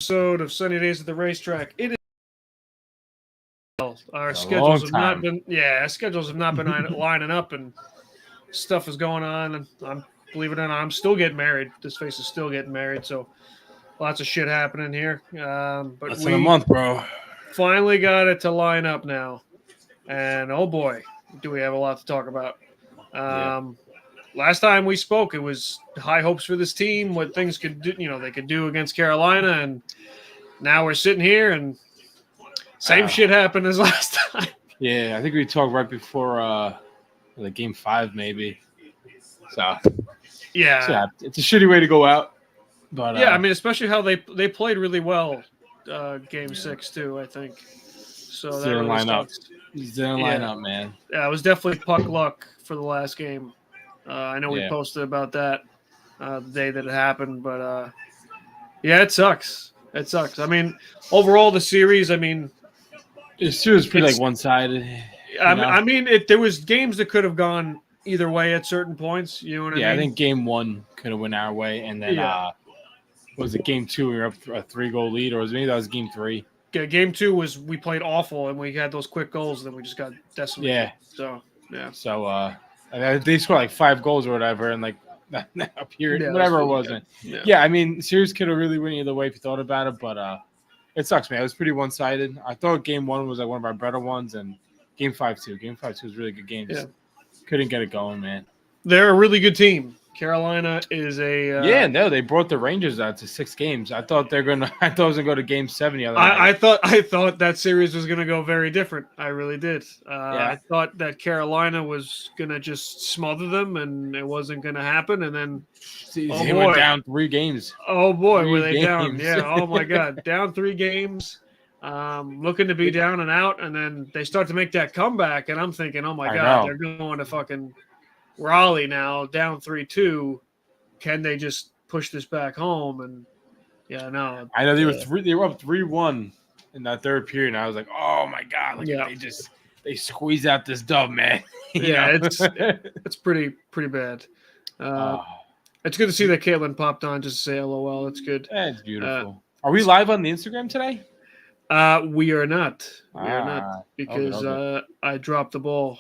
Episode of Sunny Days at the Racetrack. It is our A long schedules have not time. been our schedules have not been lining up and stuff is going on. And I'm believe it or not, I'm still getting married. This face is still getting married, so lots of shit happening here. But Less than a month, bro. finally got it to line up now, and oh boy, do we have a lot to talk about. Last time we spoke, it was high hopes for this team, what things could do, they could do against Carolina, and now we're sitting here and same shit happened as last time. Yeah, I think we talked right before the game 5, maybe. So Yeah, it's a shitty way to go out. But I mean, especially how they played really well, game 6 too. I think so. That didn't really line up. sucks. Didn't line up, man. Yeah, it was definitely puck luck for the last game. I know we Yeah. posted about that the day that it happened, but yeah, it sucks. It sucks. I mean, overall, the series. I mean, The series was pretty one-sided. I mean, there was games that could have gone either way at certain points. You know what I mean? Yeah, I think game 1 could have went our way, and then was it game 2? We were up a 3-goal lead, or maybe that was game 3. Yeah, game 2 was we played awful and we had those quick goals, and then we just got decimated. Yeah. So yeah. So they scored like 5 goals or whatever, and like up here, whatever it was. Yeah, I mean, series could have really went either way if you thought about it, but it sucks, man. It was pretty one-sided. I thought game 1 was like one of our better ones, and game 5 too. Game 5 too was a really good game. Just couldn't get it going, man. They're a really good team. Carolina is a they brought the Rangers out to 6 games. I thought it was gonna go to game 7 the other night. night. I thought that series was gonna go very different. I really did. I thought that Carolina was gonna just smother them, and it wasn't gonna happen. And then they went down 3 games. Oh boy, were they down? Yeah. Oh my God, down 3 games. Looking to be down and out, and then they start to make that comeback, and I'm thinking, oh my God, they're going to fucking Raleigh now, down 3-2. Can they just push this back home? And yeah, no. I know they were up 3-1 in that third period, and I was like, oh my God, they squeeze out this dub, man. It's pretty bad. It's good to see that Caitlin popped on just to say LOL. It's good. It's beautiful. Are we live on the Instagram today? We are not. We are not because I dropped the ball.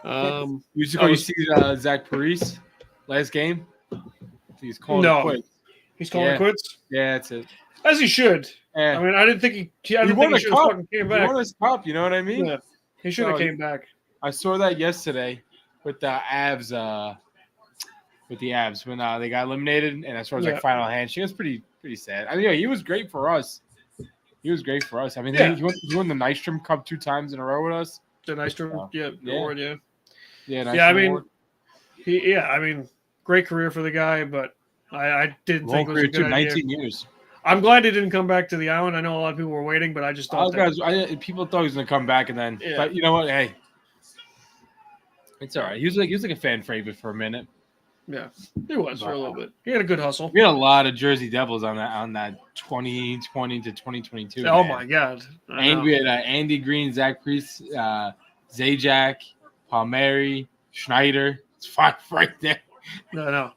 You see Zach Parise last game? He's calling it quits. He's calling it quits? Yeah, that's it. As he should. Yeah. I mean, I didn't think he won a cup. Came back. He won his cup, you know what I mean? Yeah. He should have came back. I saw that yesterday with the Avs when they got eliminated, and as far as final handshake, it was pretty sad. I mean, he was great for us. I mean, he won the Nystrom Cup 2 times in a row with us. The Nystrom, award, yeah. Yeah, I mean, great career for the guy, but I didn't think it was a good 19 years. I'm glad he didn't come back to the island. I know a lot of people were waiting, but I just thought people thought he was going to come back, and then, but you know what? Hey, it's all right. He was like a fan favorite for a minute. Yeah, he was for a little bit. He had a good hustle. We had a lot of Jersey Devils on that 2020 to 2022. Oh my God! And we had Andy Green, Zach Priest, Zajac, Palmieri, Schneider. It's 5 right there. No.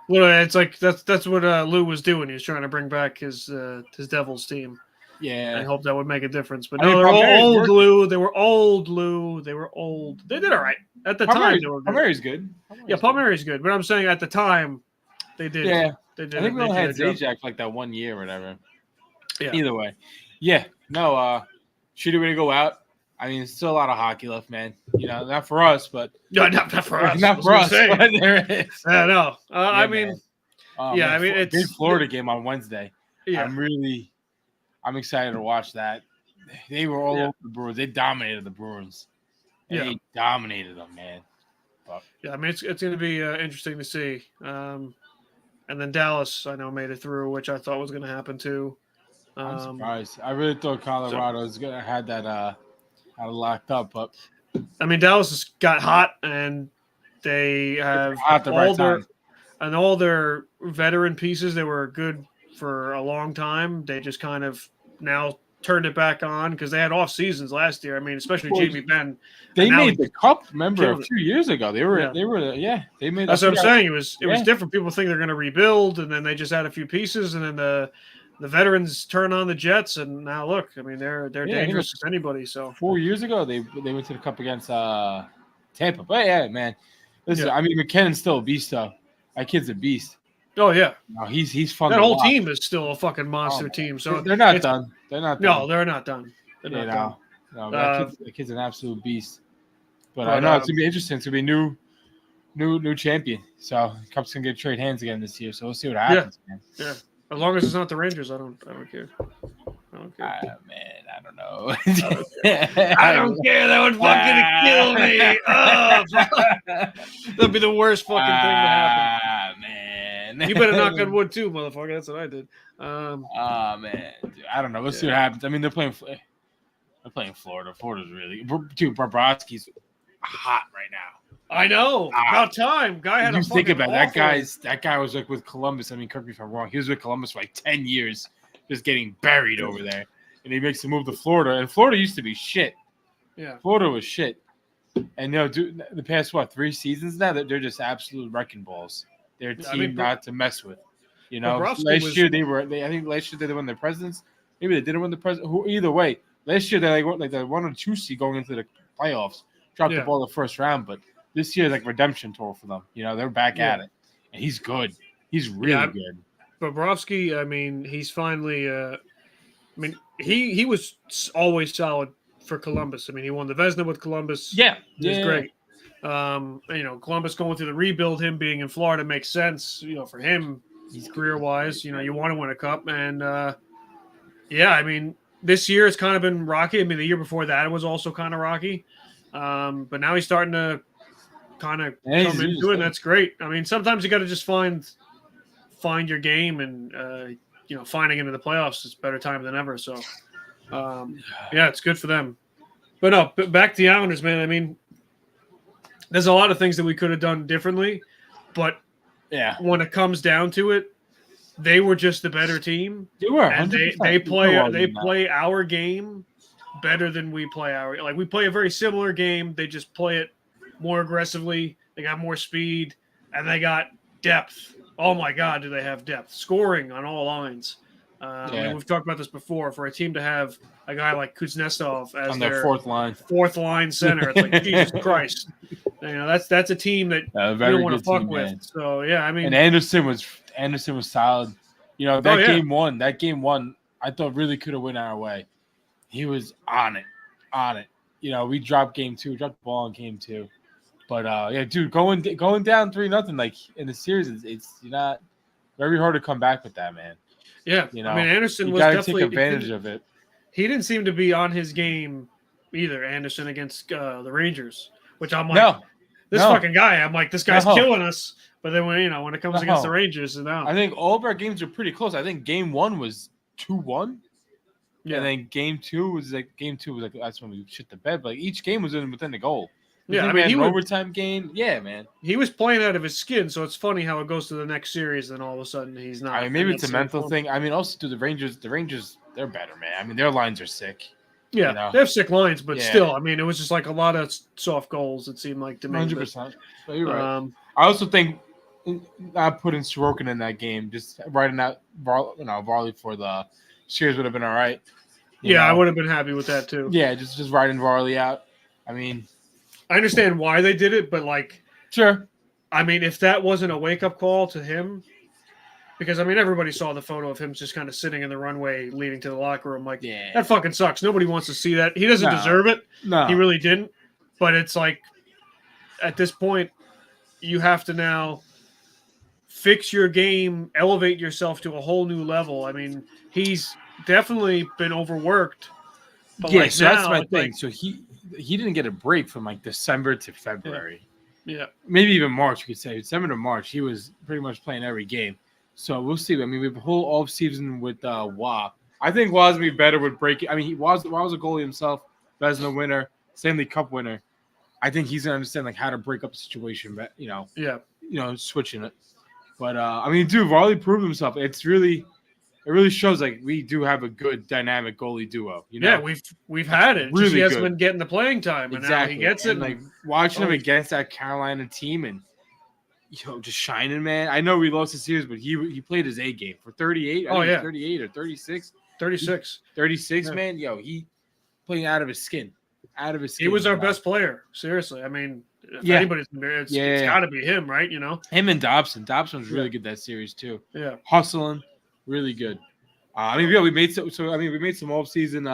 Well, it's like that's what Lou was doing. He was trying to bring back his Devils team. Yeah, I hope that would make a difference. But no, they're all old, Lou. They were old, Lou. They were old. They did all right at the time. They were good. Palmieri's good. Palmieri's good. But I'm saying at the time, they did. Yeah, they did. I think we only had Zajac like that 1 year or whatever. Yeah. Either way, no. Shitty way to go out. I mean, there's still a lot of hockey left, man. You know, not for us, but not for us. Not for us. But there is. I know. I mean, I mean, it's big Florida game on Wednesday. Yeah. I'm excited to watch that. They were all over the Bruins. They dominated the Bruins. They dominated them, man. But, I mean, it's going to be interesting to see. And then Dallas, I know, made it through, which I thought was going to happen too. I'm surprised. I really thought Colorado was going to have that locked up. But I mean, Dallas has got hot, and they have all their veteran pieces that were good for a long time. They just kind of now turned it back on because they had off seasons last year. I mean, especially Jamie Benn. They made the cup. Remember a few years ago, they made. That's what I'm saying. It was different. People think they're going to rebuild, and then they just add a few pieces, and then the veterans turn on the Jets, and now look. I mean, they're dangerous as anybody. So 4 years ago, they went to the cup against Tampa. But yeah, man. Listen, I mean, McKinnon's still a beast, though. That kid's a beast. Oh yeah, no, he's fun. That whole team is still a fucking monster team. So they're not done. No, they're not done. They're not done. No, that kid's an absolute beast. But I know it's gonna be interesting. It's gonna be new champion. So Cup's gonna get trade hands again this year. So we'll see what happens, man. Yeah. As long as it's not the Rangers, I don't care. I don't care. Man, I don't know. I don't care. That would fucking kill me. Oh, that'd be the worst fucking thing to happen. Man. You better knock on wood too, motherfucker. That's what I did. Man. Dude, I don't know. Let's see what happens. I mean, they're playing Florida. Florida's really – dude, Bobrovsky's hot right now. I know. About time. Guy had you think about it, that guy was like with Columbus. I mean, correct me if I'm wrong. He was with Columbus for like 10 years, just getting buried over there. And he makes the move to Florida. And Florida used to be shit. Yeah. Florida was shit. And dude, the past 3 seasons now, they're just absolute wrecking balls. They're a team not to mess with. You know, last year I think last year they won the Presidents. Maybe they didn't win the President. Either way, last year they won like the 1 or 2 seed going into the playoffs. Dropped the ball the first round, but this year is like redemption tour for them. You know, they're back at it, and he's good. He's really good. Bobrovsky, I mean, he's finally. I mean, he was always solid for Columbus. I mean, he won the Vezina with Columbus. Yeah, he's great. You know, Columbus going through the rebuild, him being in Florida makes sense. You know, for him, he's career-wise. You know, you want to win a cup, and I mean, this year it's kind of been rocky. I mean, the year before that it was also kind of rocky, but now he's starting to kind of come into it. And that's great. I mean, sometimes you got to just find your game, and you know, finding it in the playoffs is better time than ever. So, it's good for them. But no, back to the Islanders, man. I mean, there's a lot of things that we could have done differently, but when it comes down to it, they were just the better team. They were, and they play our game better than we play our. Like, we play a very similar game. They just play it more aggressively. They got more speed, and they got depth. Oh my God, do they have depth? Scoring on all lines. I mean, we've talked about this before. For a team to have a guy like Kuznetsov as on their fourth line center, it's like Jesus Christ. You know, that's a team that you don't want to fuck with. Man. So I mean, and Anderson was solid. You know, game one, I thought really could have went our way. He was on it. You know, we dropped the ball in game 2. But dude, going down 3-0 like in the series, it's not very hard to come back with that, man. Yeah, you know, I mean, Anderson was definitely take advantage of it. He didn't seem to be on his game either. Anderson against the Rangers, which I'm like, this fucking guy. I'm like, this guy's killing us. But then when it comes against the Rangers, I think all of our games are pretty close. I think game 1 was 2-1. Yeah. And then game 2 was like that's when we shit the bed. But like, each game was within the goal. Yeah, I mean, he was an overtime game. Yeah, man. He was playing out of his skin, so it's funny how it goes to the next series, and all of a sudden he's not. I mean, maybe it's a mental thing. I mean, also the Rangers, they're better, man. I mean, their lines are sick. Yeah, you know? They have sick lines, but still, I mean, it was just like a lot of soft goals. It seemed like to me. 100%. But you're right. I also think not putting Sorokin in that game, just writing out Varley for the series would have been all right. You know? I would have been happy with that too. Yeah, just writing Varley out. I mean, I understand why they did it, but like, sure. I mean, if that wasn't a wake-up call to him, because I mean, everybody saw the photo of him just kind of sitting in the runway leading to the locker room. Like, that fucking sucks. Nobody wants to see that. He doesn't deserve it. No, he really didn't. But it's like, at this point, you have to now fix your game, elevate yourself to a whole new level. I mean, he's definitely been overworked. But so that's my thing. So he didn't get a break from like December to February. Yeah. Maybe even March, you could say. December to March, he was pretty much playing every game. So we'll see. I mean, we have a whole off season with Wah. I think Wah's going to be better with breaking. I mean, Wah was a goalie himself, Vezina winner, Stanley Cup winner. I think he's going to understand like how to break up a situation, but switching it. But I mean, dude, Varley proved himself. It's really it really shows like we do have a good dynamic goalie duo. You know? Yeah, we've had it. Really Just he hasn't good. been getting the playing time, and now he gets it. And like watching him Oh. against that Carolina team and just shining, man. I know we lost the series, but he played his A game for 38. Oh yeah, 38 or 36. 36. 36, Yeah. man. He playing out of his skin. Out of his skin. He was our best player. Seriously, I mean, if Yeah. anybody's it's got to be him, right? You know, him and Dobson. Dobson was really good that series too. Yeah, hustling, really good. I mean, we made some. So I mean, we made some off-season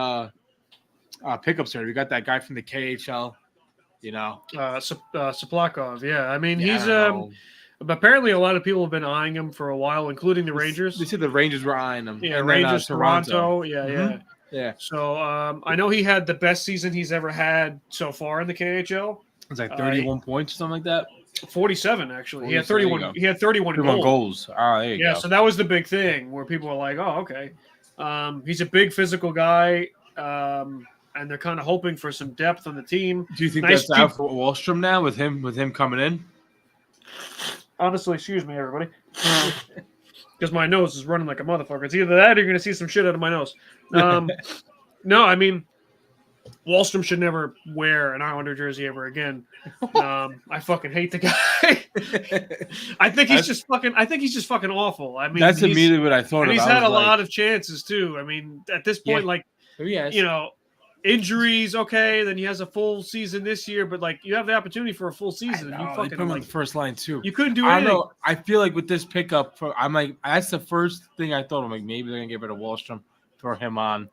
pickups here. We got that guy from the KHL. You know, Soplakov. Yeah, I mean, he's apparently a lot of people have been eyeing him for a while, including the Rangers. They said the Rangers were eyeing him. Yeah, and Rangers, then, Toronto. Yeah. Yeah. So I know he had the best season he's ever had so far in the KHL. It's like 31 points or something like that. 47 actually. He had 31. He had 31 goals. Oh, there you go. So that was the big thing where people were like, "Oh, okay." He's a big physical guy, and they're kind of hoping for some depth on the team. Do you think that's out for Wahlstrom now with him coming in? Honestly, excuse me, everybody, because my nose is running like a motherfucker. It's either that or you're going to see some shit out of my nose. No, I mean, Wahlstrom should never wear an Islander jersey ever again. I fucking hate the guy. I think he's just fucking awful. I mean, that's immediately what I thought. And he's had a lot of chances too. I mean, at this point, you know, injuries. Okay, then he has a full season this year, but like you have the opportunity for a full season, and you fucking put him on the first line too. You couldn't do anything. I don't know. I feel like with this pickup, I'm like, that's the first thing I thought. I'm like, maybe they're gonna get rid of Wahlstrom, throw him on.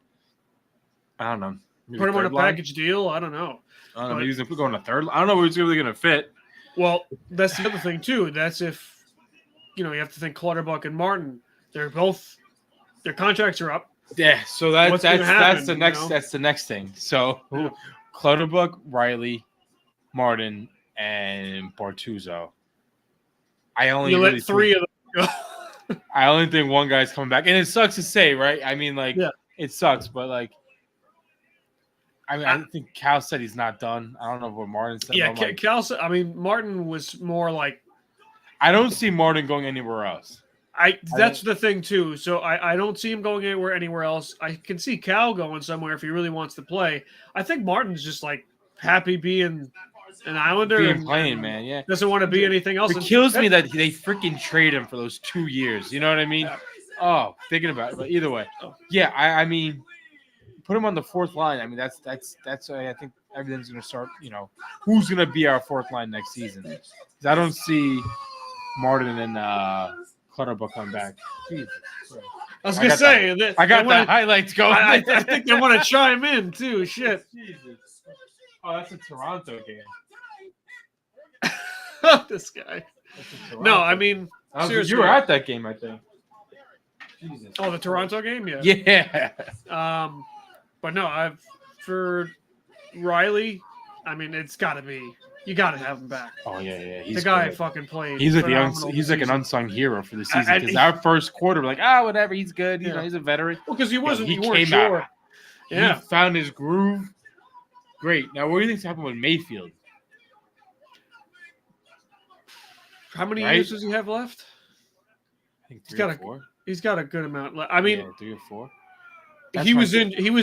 I don't know. Put him on a package deal. I don't know. Maybe he's going to third. I don't know where he's really going to fit. Well, that's the other thing too. That's if you have to think Clutterbuck and Martin. Their contracts are up. Yeah, so that's the next that's the next thing. So Clutterbuck, Riley, Martin, and Bortuzzo. I only let three of them go. I only think one guy's coming back, and it sucks to say, right? I mean, like, it sucks, but like. I mean, I think Cal said he's not done. I don't know what Martin said. Yeah, Cal said. I mean, Martin was more like. I don't see Martin going anywhere else. That's the thing too. So I don't see him going anywhere else. I can see Cal going somewhere if he really wants to play. I think Martin's just like happy being an Islander and playing, man. Yeah, doesn't want to be anything else. It kills me that they freaking trade him for those 2 years. You know what I mean? Yeah. Oh, thinking about it, but either way, yeah. I mean. Put him on the fourth line. I mean, that's. I think everything's going to start. You know, who's going to be our fourth line next season? Because I don't see Martin and Clutterbuck come back. Jesus. I was going to say. I got the highlights going. I think they want to chime in too. Shit. Jesus. Oh, that's a Toronto game. This guy. No, I mean, seriously. You were at that game, I think. Jesus. Oh, the Toronto game? Yeah. Yeah. But no, for Riley, I mean, it's got to be. You got to have him back. Oh yeah. The guy fucking played. He's like an unsung hero for the season because our first quarter, we're like, whatever, he's good. You know, he's a veteran. Well, because he wasn't. He weren't came sure. out. He found his groove. Great. Now, what do you think's happened with Mayfield? How many years does he have left? I think 3 or 4. He's got a good amount. I mean, 3 or 4. He was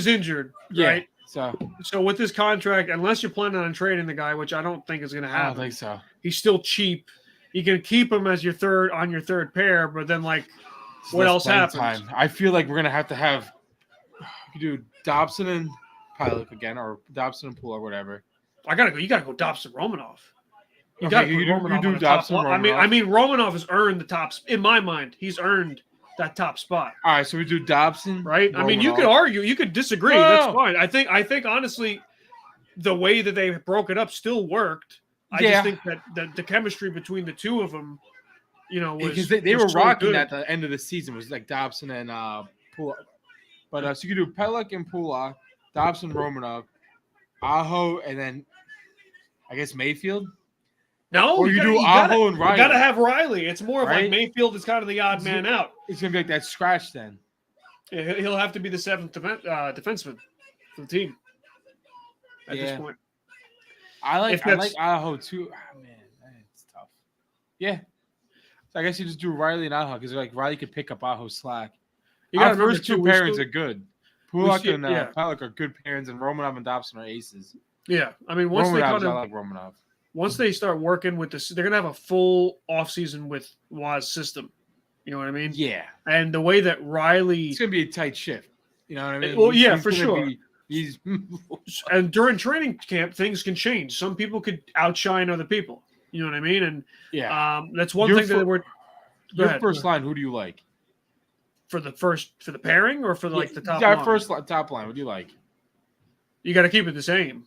injured, right? So with this contract, unless you're planning on trading the guy, which I don't think is going to happen. I don't think so. He's still cheap. You can keep him as your third pair, but then like, what else happens? I feel like we're going to have do Dobson and Pilot again, or Dobson and Poole or whatever. You gotta go Dobson Romanov. You do Dobson. Romanov. I mean, Romanov has earned the top. In my mind, he's earned that top spot. All right, so we do Dobson, right? Romanov. I mean, you could argue, you could disagree. That's fine. I think honestly, the way that they broke it up still worked. I just think that the chemistry between the two of them, was because they were rocking at the end of the season. It was like Dobson and Pula. But so you could do Pelech and Pula, Dobson, Romanov, Aho, and then I guess Mayfield. No, or you do Aho and Riley. You got to have Riley. It's more of like Mayfield is kind of the odd man out. It's going to be like that scratch then. Yeah, he'll have to be the seventh defenseman for the team at this point. I like Aho too. Oh, man, it's tough. Yeah. So I guess you just do Riley and Aho because like Riley could pick up Aho's slack. You got Our first two pairings are good. Pulak and Palak are good pairings, and Romanov and Dobson are aces. Yeah, I mean, I like Romanov. Once they start working with this, they're gonna have a full offseason with Waz's system. You know what I mean? Yeah. And the way that Riley, it's gonna be a tight shift. You know what I mean? Well, he's for sure. He's and during training camp, things can change. Some people could outshine other people. You know what I mean? And that's one thing that we're. Your first line, who do you like? For the pairing or for the top line? Yeah, first top line. What do you like? You got to keep it the same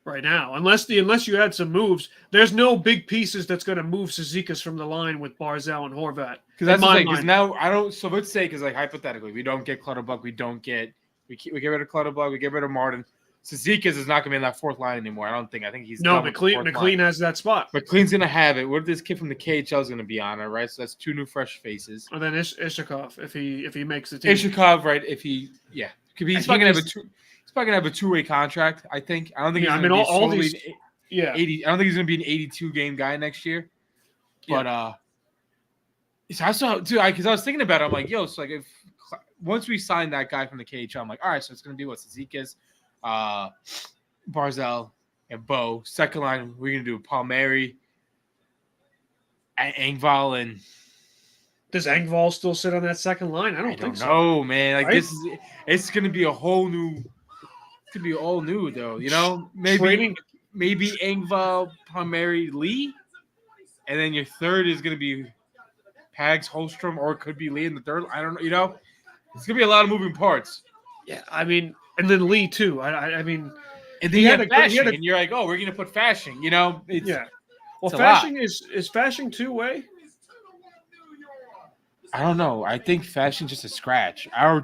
right now, unless you add some moves. There's no big pieces that's going to move Cizikas from the line with Barzal and Horvat. Because that's the thing. Because now I don't. So let's say, because hypothetically, we don't get Clutterbuck, we get rid of Clutterbuck, we get rid of Martin. Cizikas is not going to be in that fourth line anymore. I don't think. I think he's McLean has that spot. McLean's going to have it. What this kid from the KHL is going to be on it, right? So that's two new fresh faces. And then Ishakov, if he makes the team. Ishakov, right? He's probably going to have a two-way contract. I think. I don't think. I don't think he's going to be an 82 game guy next year. But so I saw too. Because I was thinking about it. I'm like, so if once we sign that guy from the KHL, I'm like, all right, so it's going to be Cizikas, Barzal, and Bo. Second line, we're going to do Palmieri, Engvall, and does Engvall still sit on that second line? I don't think so. No, man. Like it's going to be a whole new. It could be all new though. You know, maybe Engvall, Palmieri, Lee, and then your third is going to be Pags, Holstrom, or it could be Lee in the third. I don't know. You know, it's going to be a lot of moving parts. Yeah, I mean. And then Lee too. I mean, and then and you're like, oh, we're gonna put Fasching. You know, Well, Fasching is Fasching two-way. I don't know. I think Fasching's just a scratch. I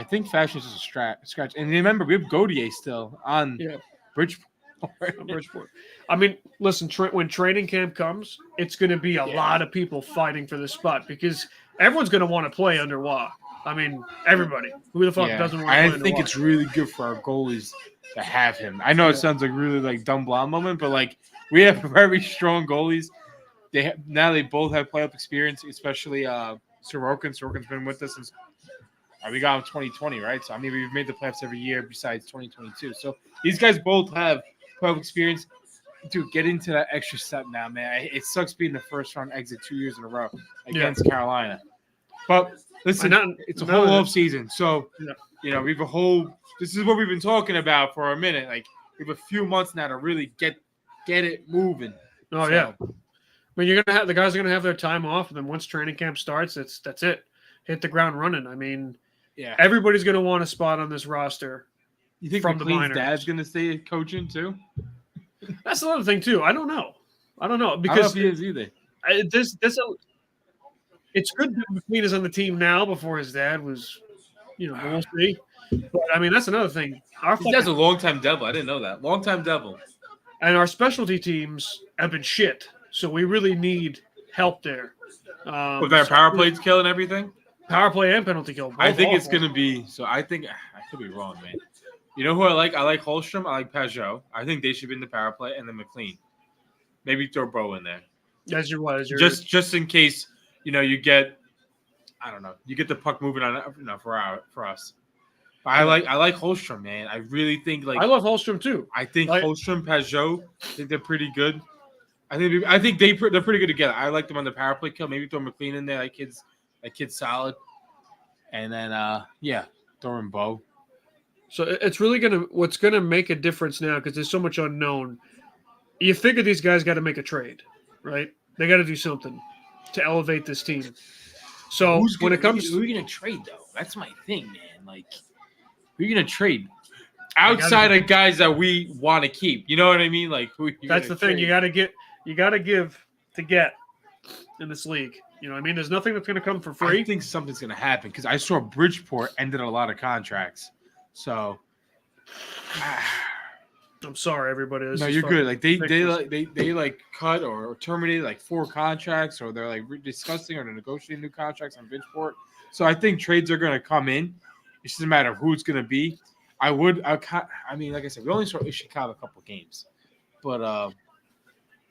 think Fasching's just a scratch. And remember, we have Gautier still on Bridgeport. I mean, listen, when training camp comes, it's going to be a lot of people fighting for this spot because everyone's going to want to play under Wah. I mean, everybody. Who the fuck doesn't want to play? I think it's really good for our goalies to have him. I know it sounds like really dumb blonde moment, but we have very strong goalies. They both have playoff experience, especially Sorokin. Sorokin's been with us since we got him 2020, right? So I mean, we've made the playoffs every year besides 2022. So these guys both have playoff experience. Dude, get into that extra step now, man. It sucks being the first round exit 2 years in a row against Carolina. But listen, it's a whole off season. So, we have this is what we've been talking about for a minute. We have a few months now to really get it moving. Oh, yeah. I mean, the guys are going to have their time off. And then once training camp starts, that's it. Hit the ground running. I mean, everybody's going to want a spot on this roster. You think McLean's dad's going to stay coaching too? That's another thing too. I don't know because I don't know if he is either. It's good that McLean is on the team now before his dad was, we'll see. But I mean, that's another thing. He has a long-time devil. I didn't know that. Long-time devil. And our specialty teams have been shit, so we really need help there. With our power plays killing everything. Power play and penalty kill. I think it's going to be. So I think I could be wrong, man. You know who I like? I like Holstrom. I like Pajot. I think they should be in the power play, and then McLean. Maybe throw Bo in there. Just in case, you get, I don't know, you get the puck moving on, for us. But I like Holstrom, man. I really think I love Holstrom too. I think Holstrom, Pajot, I think they're pretty good. I think they're pretty good together. I like them on the power play kill. Maybe throw McLean in there. That kid's solid. And then throw in Bo. So it's really what's gonna make a difference now because there's so much unknown. You figure these guys got to make a trade, right? They got to do something to elevate this team. So who are you going to trade though? That's my thing, man. Who are you going to trade outside of guys that we want to keep? You know what I mean? That's the thing. You got to give to get in this league. You know what I mean? There's nothing that's going to come for free. I think something's going to happen because I saw Bridgeport ended a lot of contracts. So I'm sorry, everybody. No, you're good. They cut or terminated 4 contracts, or they're discussing or negotiating new contracts on Bridgeport. So I think trades are going to come in. It's just a matter of who it's going to be. I mean, like I said, we only saw Ishikawa a couple games, but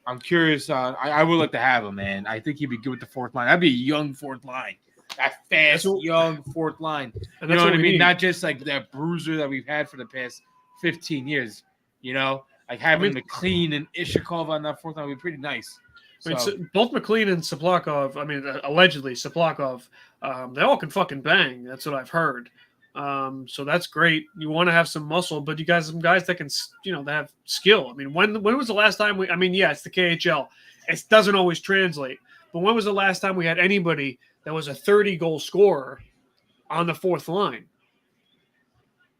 I'm curious. I would like to have him, man. I think he'd be good with the fourth line. That'd be a young fourth line. That fast, young fourth line. And you know what I mean? Need. Not just like that bruiser that we've had for the past 15 years. You know, like having McLean and Ishikov on that fourth line would be pretty nice. So. I mean, both McLean and Soplakov, allegedly Soplakov, they all can fucking bang. That's what I've heard. So that's great. You want to have some muscle, but you guys have some guys that can, that have skill. I mean, when was the last time it's the KHL. It doesn't always translate. But when was the last time we had anybody that was a 30-goal scorer on the fourth line?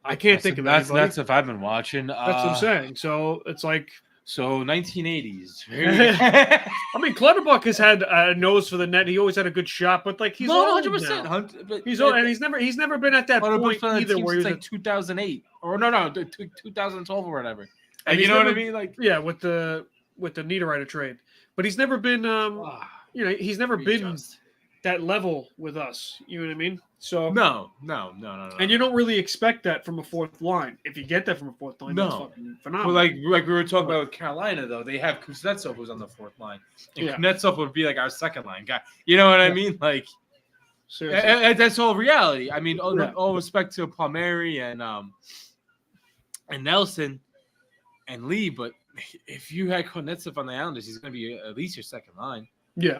I can't think of anybody. That's if I've been watching. That's what I'm saying. So it's like... So 1980s. I mean, Clutterbuck has had a nose for the net. He always had a good shot, but like he's 100%. He's old, and he's never been at that point either. Where he was like 2008 or no 2012 or whatever. And you know what I mean? Like with the Niederreiter trade, but he's never been he's never been that level with us. You know what I mean? So no. And you don't really expect that from a fourth line. If you get that from a fourth line, that's fucking phenomenal. Well, like we were talking about with Carolina, though, they have Kuznetsov who's on the fourth line, and Kuznetsov would be like our second line guy. You know what I mean? Like, that's all reality. I mean, all respect to Palmieri and Nelson and Lee, but if you had Kuznetsov on the Islanders, he's going to be at least your second line. Yeah,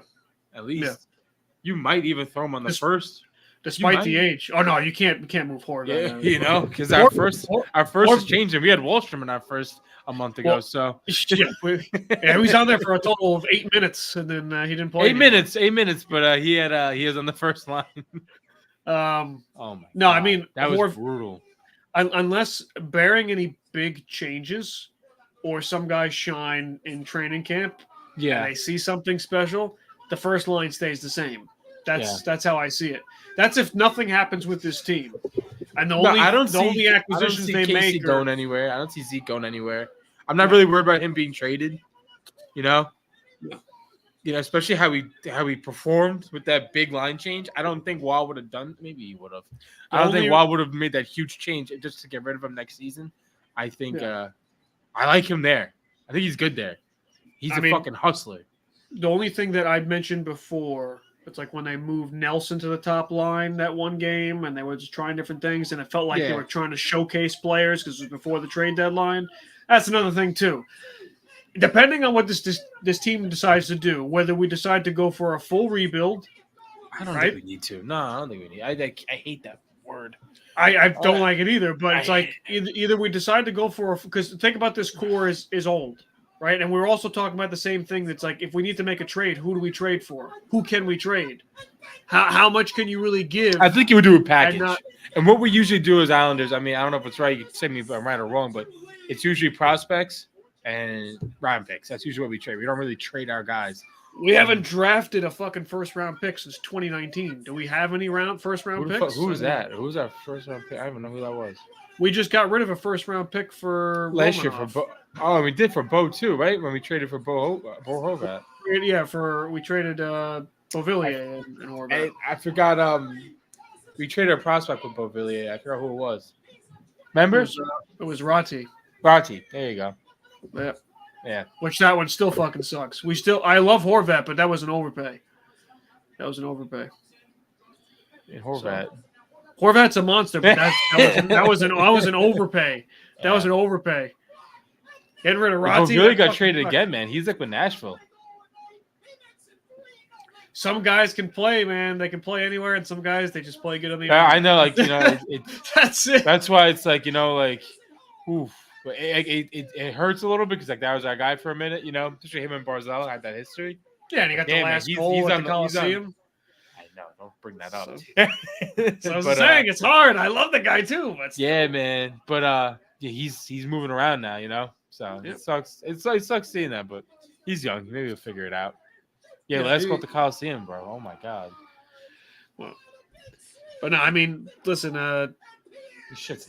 at least. Yeah. You might even throw him on the first. Despite the age. Oh no, you can't move Horvat. Yeah, because our first is changing. We had Wallstrom in our first a month ago. So he was on there for a total of 8 minutes, and then he didn't play. 8 minutes, but he was on the first line. Oh my! No, God. I mean that was brutal. Unless bearing any big changes, or some guys shine in training camp. Yeah, and they see something special. The first line stays the same. That's how I see it. That's if nothing happens with this team. And the only acquisitions they make going anywhere. I don't see Zeke going anywhere. I'm not really worried about him being traded. You know, especially how he performed with that big line change. I don't think Wall would have done. Maybe he would have. I don't think Wall would have made that huge change just to get rid of him next season. I think I like him there. I think he's good there. He's a fucking hustler. The only thing that I'd mentioned before, it's like when they moved Nelson to the top line that one game and they were just trying different things and it felt like they were trying to showcase players because it was before the trade deadline. That's another thing too. Depending on what this team decides to do, whether we decide to go for a full rebuild. I don't think we need to. No, I don't think we need. I hate that word. I don't like it either, but it's like either we decide to go for because think about this core is old. Right, and we're also talking about the same thing. That's like, if we need to make a trade, who do we trade for? Who can we trade? How much can you really give? I think you would do a package. And what we usually do as Islanders, I mean, I don't know if it's right. You can say me if I'm right or wrong, but it's usually prospects and round picks. That's usually what we trade. We don't really trade our guys. We haven't drafted a fucking first-round pick since 2019. Do we have any first-round picks? Who was that? Who was our first-round pick? I don't even know who that was. We just got rid of a first-round pick for last year for Bo. Oh, we did for Bo too, right? When we traded for Bo Horvat. Yeah, we traded Beauvillier and Horvat. I forgot. We traded a prospect with Beauvillier. I forgot who it was. Remember? It was Ratti. Ratti. There you go. Yeah. Yeah. Which that one still fucking sucks. I love Horvat, but that was an overpay. In Horvat. Horvat's a monster, but that was an overpay. That was an overpay. Getting rid of Ratti. He really got traded again, man. He's like with Nashville. Some guys can play, man. They can play anywhere, and some guys they just play good on the. I know, like that's it. That's why it's like oof. It hurts a little bit because that was our guy for a minute, Especially him and Barzal had that history. Yeah, and he got the last goal at the Coliseum. No, don't bring that up. So I was saying it's hard. I love the guy too. But man. But he's moving around now, So it sucks. It sucks seeing that, but he's young. Maybe he'll figure it out. Yeah, let's go to the Coliseum, bro. Oh my God. Well, but no, I mean, listen.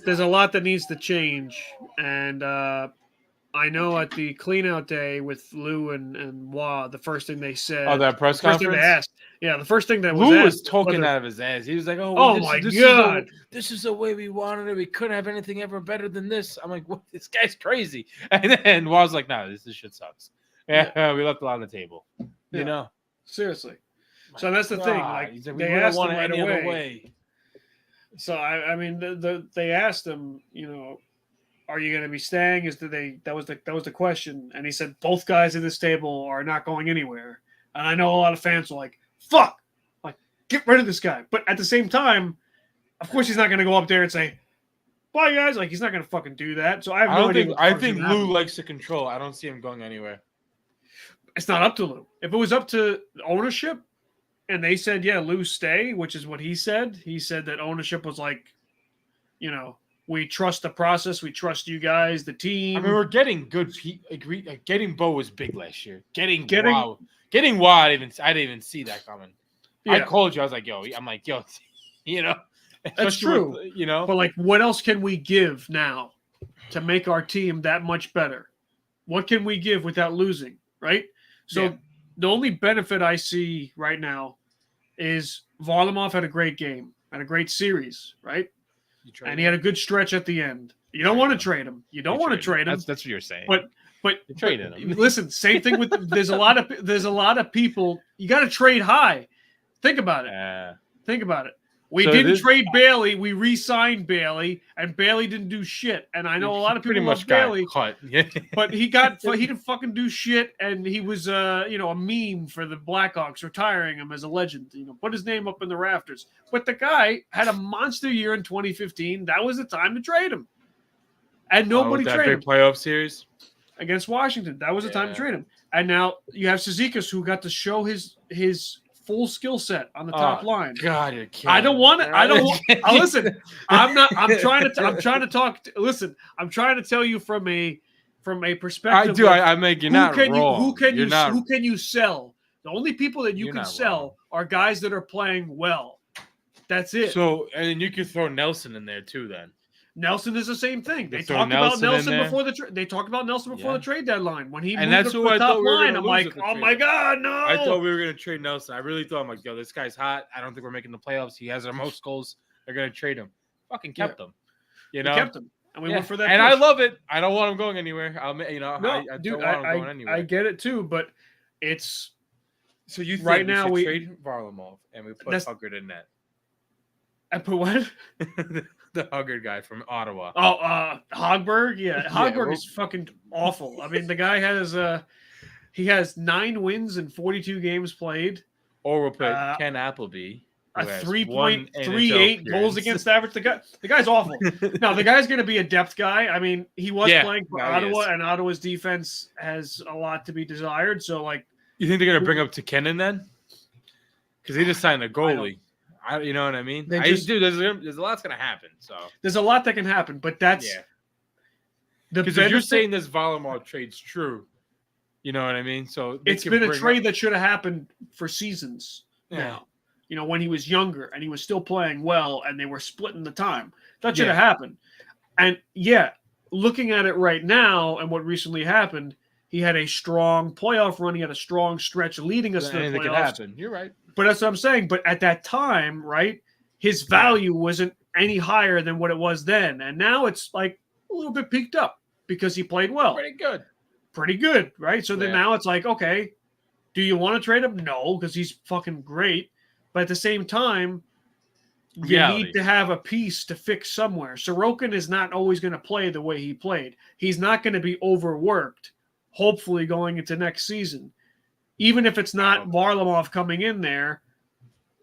There's a lot that needs to change, and I know at the cleanout day with Lou and Wah, the first thing they said. Oh, that press conference? Thing they asked. Yeah, the first thing that Lou was talking out of his ass. He was like, my God. This is the way we wanted it. We couldn't have anything ever better than this. I'm like, what? This guy's crazy. And then Wah's like, no, this shit sucks. Yeah, we left a lot on the table. Seriously. So that's the thing. Like He said, they asked him right any away. other way. So I mean, they asked him, are you going to be staying? That was the question, and he said both guys at this table are not going anywhere. And I know a lot of fans are like, "Fuck, like get rid of this guy," but at the same time, of course, he's not going to go up there and say, "Bye, guys." Like he's not going to fucking do that. So I have no idea. I think Lou likes to control. I don't see him going anywhere. It's not up to Lou. If it was up to ownership, and they said, "Yeah, Lou stay," which is what he said. He said that ownership was like, we trust the process. We trust you guys, the team. I mean, we're getting good. Getting Bo was big last year. Getting Wow. I didn't even see that coming. Yeah. I called you. I was like, yo. That's true. But like, what else can we give now to make our team that much better? What can we give without losing? Right. So the only benefit I see right now is Varlamov had a great game, had a great series, right? And he had a good stretch at the end. You don't want to trade him. You don't want to trade him. That's what you're saying. But you traded him. Listen, same thing with there's a lot of people. You got to trade high. Think about it. Think about it. We didn't trade Bailey. We re-signed Bailey, and Bailey didn't do shit. And I know a lot of people love Bailey, but he didn't fucking do shit, and he was a meme for the Blackhawks, retiring him as a legend. Put his name up in the rafters. But the guy had a monster year in 2015. That was the time to trade him, and nobody traded him. That big playoff series against Washington. That was the time to trade him. And now you have Cizikas, who got to show his full skill set on the top line. God, you're kidding. I don't want to. Listen, I'm not. I'm trying to talk. Listen, I'm trying to tell you from a perspective. I do. I make you not wrong. Who can you sell? The only people that you can sell are guys that are playing well. That's it. So, and you could throw Nelson in there too. Then Nelson is the same thing. They talked about Nelson before the trade deadline when he moved up to the top line. I'm like, oh my god, no! I thought we were gonna trade Nelson. I really thought, I'm like, yo, this guy's hot. I don't think we're making the playoffs. He has our most goals. They're gonna trade him. Fucking kept him. We kept him, and we went for that. And push. I love it. I don't want him going anywhere. I don't want him going anywhere. I get it too, but it's so you think right now we trade Varlamov and we put Huggard in net. I put what? The Huggard guy from Ottawa. Oh, Hogberg? Yeah. Hogberg is fucking awful. I mean, the guy has 9 wins in 42 games played. Or we'll put Ken Appleby. A 3.38 goals against average. The guy's awful. No, the guy's going to be a depth guy. I mean, he was playing for Ottawa, and Ottawa's defense has a lot to be desired. So, like, you think they're going to bring up Tikkanen then? Because he just signed a goalie. You know what I mean? There's a lot's going to happen. So there's a lot that can happen, but that's because if you're saying this Varlamov trade's true, you know what I mean? So it's been a trade that should have happened for seasons now. When he was younger and he was still playing well, and they were splitting the time. That should have happened. And looking at it right now and what recently happened, he had a strong playoff run. He had a strong stretch leading us to the playoffs. Could happen. You're right. But that's what I'm saying. But at that time, right, his value wasn't any higher than what it was then. And now it's like a little bit peaked up because he played well. Pretty good, right? So then now it's like, okay, do you want to trade him? No, because he's fucking great. But at the same time, you need to have a piece to fix somewhere. Sorokin is not always going to play the way he played. He's not going to be overworked, hopefully, going into next season. Even if it's not Varlamov coming in there,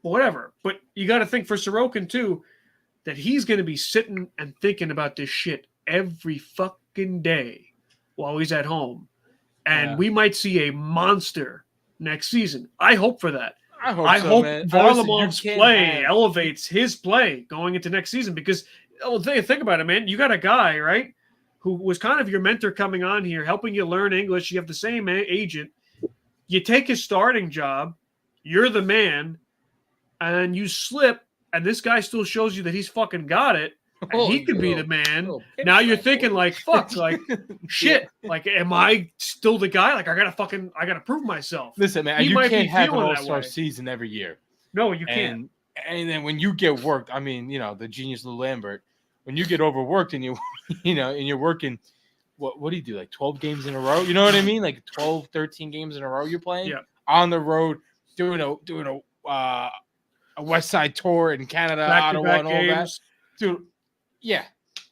whatever. But you got to think for Sorokin, too, that he's going to be sitting and thinking about this shit every fucking day while he's at home. And we might see a monster next season. I hope for that. I hope Varlamov's play elevates his play going into next season because think about it, man. You got a guy, right, who was kind of your mentor coming on here, helping you learn English. You have the same agent. You take his starting job, you're the man, and you slip, and this guy still shows you that he's fucking got it, and he could be the man. Now you're thinking like, fuck, like, shit, like, am I still the guy? Like, I gotta prove myself. Listen, man, you can't have an all-star season every year. No, you can't. And then when you get worked, I mean, the genius Lou Lambert, when you get overworked and and you're working. What do you do? Like 12 games in a row? You know what I mean? Like 12, 13 games in a row you're playing on the road, doing a a West Side tour in Canada, Ottawa, and all games. that. Dude, yeah.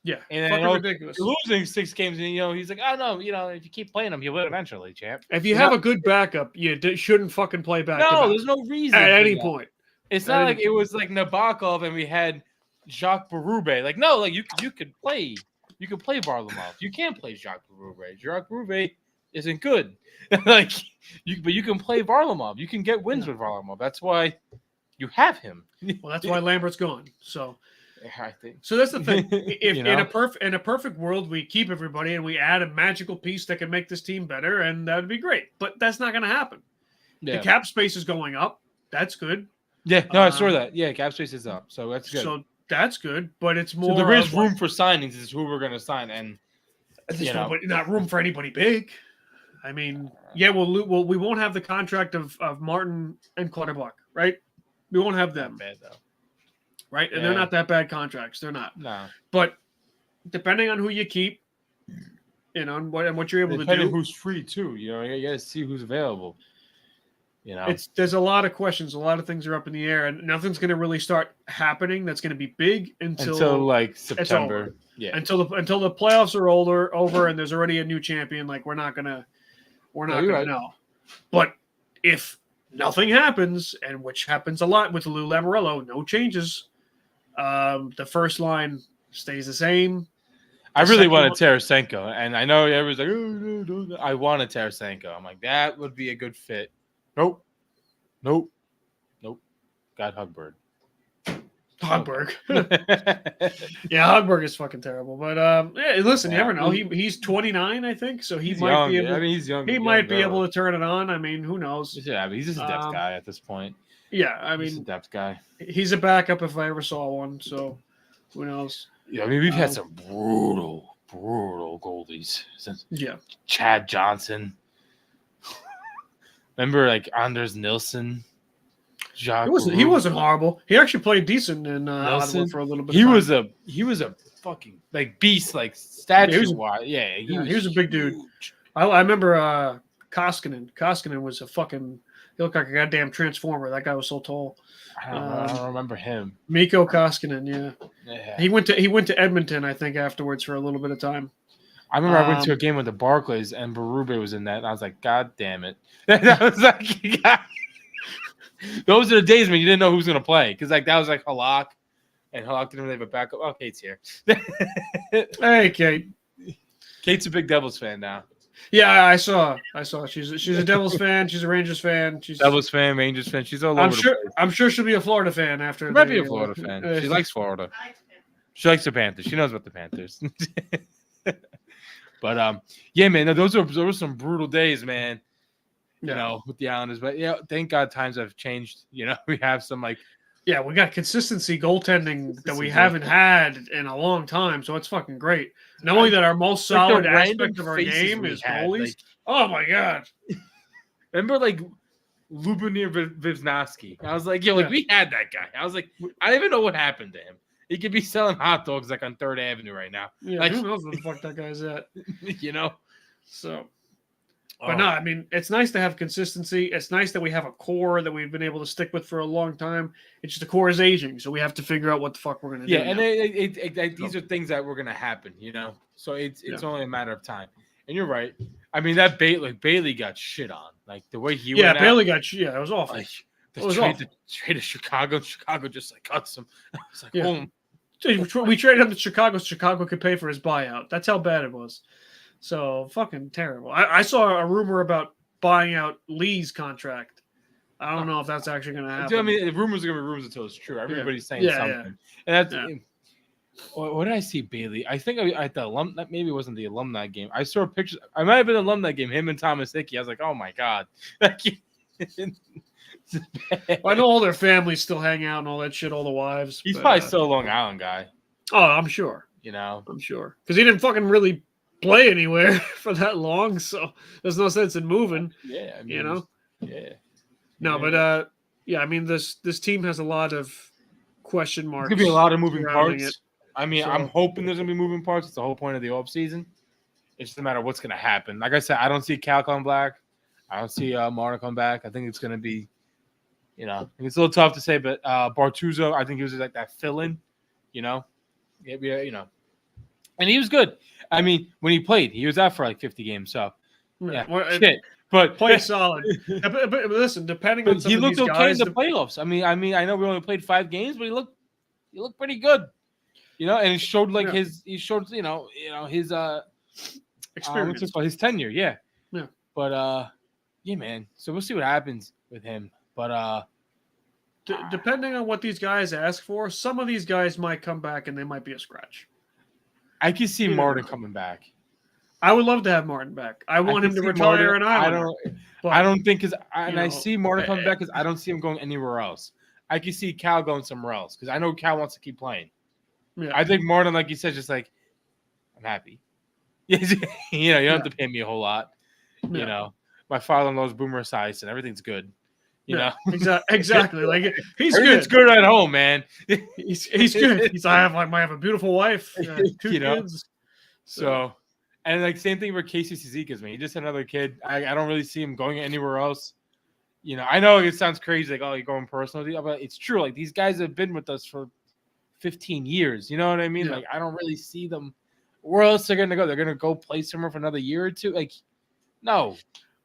Yeah, and fucking ridiculous. Losing 6 games, and he's like, "Oh no, if you keep playing them, you will eventually, champ." If you have a good backup, you shouldn't fucking play back. No, there's no reason at any point. It's not like it was like Nabokov and we had Jacques Berube. Like, no, like you could play Varlamov. You can't play Jacques Berube. Jacques Berube isn't good. But you can play Varlamov. You can get wins with Varlamov. That's why you have him. Well, that's why Lambert's gone. So I think so. That's the thing. If in a perfect world, we keep everybody and we add a magical piece that can make this team better, and that would be great. But that's not going to happen. Yeah. The cap space is going up. That's good. Yeah, no, I saw that. Yeah, cap space is up, so that's good. So that's good, but it's more. So there is room for signings. Is who we're going to sign, and not room for anybody big. I mean, yeah, we won't have the contract of Martin and Clutterbuck, right? We won't have them. Bad though. Right? And they're not that bad contracts. They're not. No. But depending on who you keep, and what you're able to do. Depending who's free too. You got to see who's available. There's a lot of questions. A lot of things are up in the air, and nothing's going to really start happening that's going to be big until like September. Yeah. Until the playoffs are over and there's already a new champion. Like we're not gonna know. But if nothing happens, and which happens a lot with Lou Lamoriello, no changes. The first line stays the same. I really wanted Tarasenko, and I know everyone's like, "Oh, no. I wanted Tarasenko." I'm like, that would be a good fit. Nope. Got Hogberg. Yeah, Hogberg is fucking terrible. But listen, you never know. He's 29, I think, so he might be able. He's young. He might be able to turn it on. I mean, who knows? Yeah, but he's just a depth guy at this point. Yeah, I mean, he's a depth guy. He's a backup if I ever saw one. So who knows? Yeah, I mean, we've had some brutal goalies since. Yeah, Chad Johnson. Remember, like Anders Nilsson. He wasn't horrible. He actually played decent in Ottawa for a little bit. He was a fucking like beast, like statue wise. Yeah, he was a big dude. I remember Koskinen. Koskinen was a fucking. He looked like a goddamn transformer. That guy was so tall. I don't remember him. Mikko Koskinen. Yeah. He went to Edmonton, I think, afterwards for a little bit of time. I remember I went to a game with the Barclays and Berube was in that, and I was like, God damn it! I was like, God. Those are the days when you didn't know who was going to play. Because that was like Halak. And Halak didn't really have a backup. Oh, Kate's here. Hey, Kate. Kate's a big Devils fan now. Yeah, I saw. She's a Devils fan. She's a Rangers fan. She's Devils fan, Rangers fan. She's all over the place. I'm sure she'll be a Florida fan after. She might be a Florida fan. She likes Florida. She likes the Panthers. She knows about the Panthers. But, yeah, man. Those were some brutal days, man. With the Islanders. But, thank God times have changed. We have some, like... Yeah, we got consistency goaltending that we haven't had in a long time, so it's fucking great. Not only that our most solid aspect of our game is goalies. Oh, my God. Remember, like, Lubomir Visnovsky? I was like, we had that guy. I was like, I don't even know what happened to him. He could be selling hot dogs, like, on 3rd Avenue right now. Yeah, like, who knows where the fuck that guy's at. So... But no, I mean, it's nice to have consistency. It's nice that we have a core that we've been able to stick with for a long time. It's just the core is aging, so we have to figure out what the fuck we're going to do. Yeah, and these are things that we're going to happen, So it's only a matter of time. And you're right. I mean, that Bailey got shit on. Like, the way he went Bailey got shit. Yeah, it was awful. Like, the trade to Chicago just, like, cuts him. It's like, boom. We traded him to Chicago so Chicago could pay for his buyout. That's how bad it was. So fucking terrible. I saw a rumor about buying out Lee's contract. I don't know if that's actually going to happen. I mean, the rumors are going to be rumors until it's true. Everybody's saying something. And that's what did I see, Bailey? I think at the maybe it wasn't the alumni game. I saw pictures. I might have been an alumni game. Him and Thomas Hickey. I was like, oh my God. I know all their families still hang out and all that shit. All the wives. He's probably still a Long Island guy. Oh, I'm sure. I'm sure because he didn't fucking really play anywhere for that long, so there's no sense in moving. Yeah, I mean, Yeah. No, but I mean this team has a lot of question marks. There's gonna be a lot of moving parts. It. I mean, I'm hoping there's gonna be moving parts. It's the whole point of the off season. It's just a matter of what's gonna happen. Like I said, I don't see Cal come back. I don't see Marner come back. I think it's gonna be You know, it's a little tough to say, but Bartuzo, I think he was like that fill-in. You know, yeah, you know, and he was good. I mean, when he played, he was out for like 50 games. So yeah, well, shit. But play solid. but listen, depending on some he of looked these okay guys, in the playoffs. I mean, I know we only played 5 games, but he looked pretty good. You know, and it showed like his his experience, what's it called? His tenure, yeah. Yeah. But yeah, man. So we'll see what happens with him. But depending on what these guys ask for, some of these guys might come back and they might be a scratch. I can see Martin coming back. I would love to have Martin back. I want him to retire an Islander. I don't think because I see Martin coming back because I don't see him going anywhere else. I can see Cal going somewhere else because I know Cal wants to keep playing. Yeah. I think Martin, like you said, just like I'm happy. You don't have to pay me a whole lot. Yeah. You know, my father-in-law's boomer size and everything's good. You know, exactly. Like he's everything's good at home, man. He's good. I have a beautiful wife, 2 kids. So, and like same thing with Casey Cizikas, man. He just had another kid. I don't really see him going anywhere else. You know, I know it sounds crazy, like you're going personal, but it's true. Like these guys have been with us for 15 years. You know what I mean? Yeah. Like I don't really see them. Where else they're gonna go? They're gonna go play somewhere for another year or two. Like, no.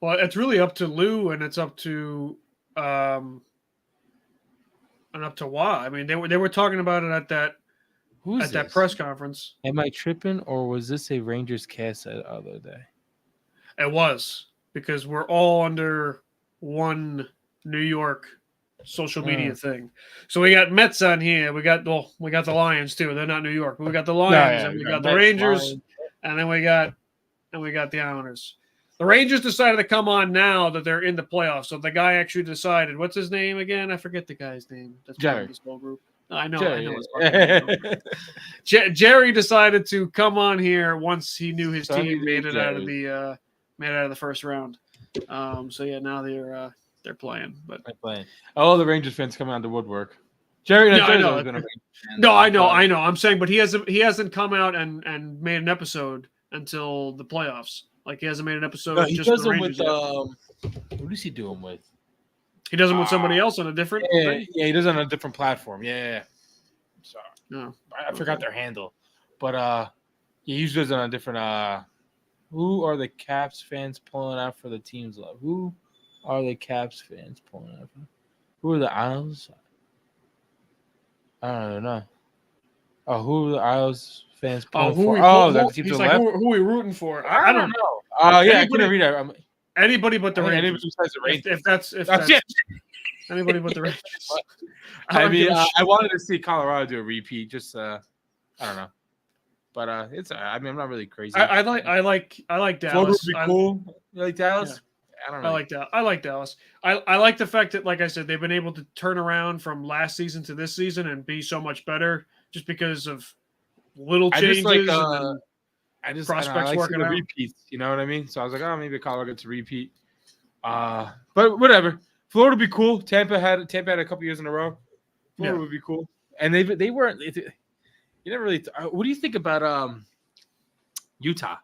Well, it's really up to Lou, and it's up to and up to Wah. I mean, they were talking about it at that press conference. Am I tripping, or was this a Rangers cast the other day? It was, because we're all under one New York social media thing. So we got Mets on here. We got the Lions too. They're not New York. But we got the Lions and we got the Rangers, Lions. And then we got the Islanders. The Rangers decided to come on now that they're in the playoffs. So the guy actually decided. What's his name again? I forget the guy's name. That's part of this whole group. I know. Jerry decided to come on here once he knew his team made it out of the first round. So yeah, now they're playing. But they're playing. All the Rangers fans coming out the woodwork. Jerry, I know. I'm saying, but he hasn't come out and made an episode until the playoffs. Like he hasn't made an episode. No, he does them with what is he doing with? He does them with somebody else on a different thing? Yeah, he does it on a different platform. Yeah. Sorry. No. I forgot their handle. But he usually does it on a different who are the Caps fans pulling out for the team's love? Who are the Caps fans pulling out for? Who are the Isles? I don't know. Oh, who are the Isles fans pulling for? That's the team to the left? Who are we rooting for? I don't know. Yeah, I couldn't read it. Anybody but the Rangers. Anybody besides the Rangers. If that's anybody but the Rangers. I mean, I wanted to see Colorado do a repeat. Just I don't know, but it's. I mean, I'm not really crazy. I like Dallas. Florida would be cool. You like Dallas? Yeah. I like Dallas. I like Dallas. I like the fact that, like I said, they've been able to turn around from last season to this season and be so much better just because of little changes. Prospects working out. Repeats, you know what I mean? So I was like, oh, maybe Colorado gets a repeat. But whatever. Florida would be cool. Tampa had a couple years in a row. Florida would be cool. And they weren't. You never really. What do you think about Utah?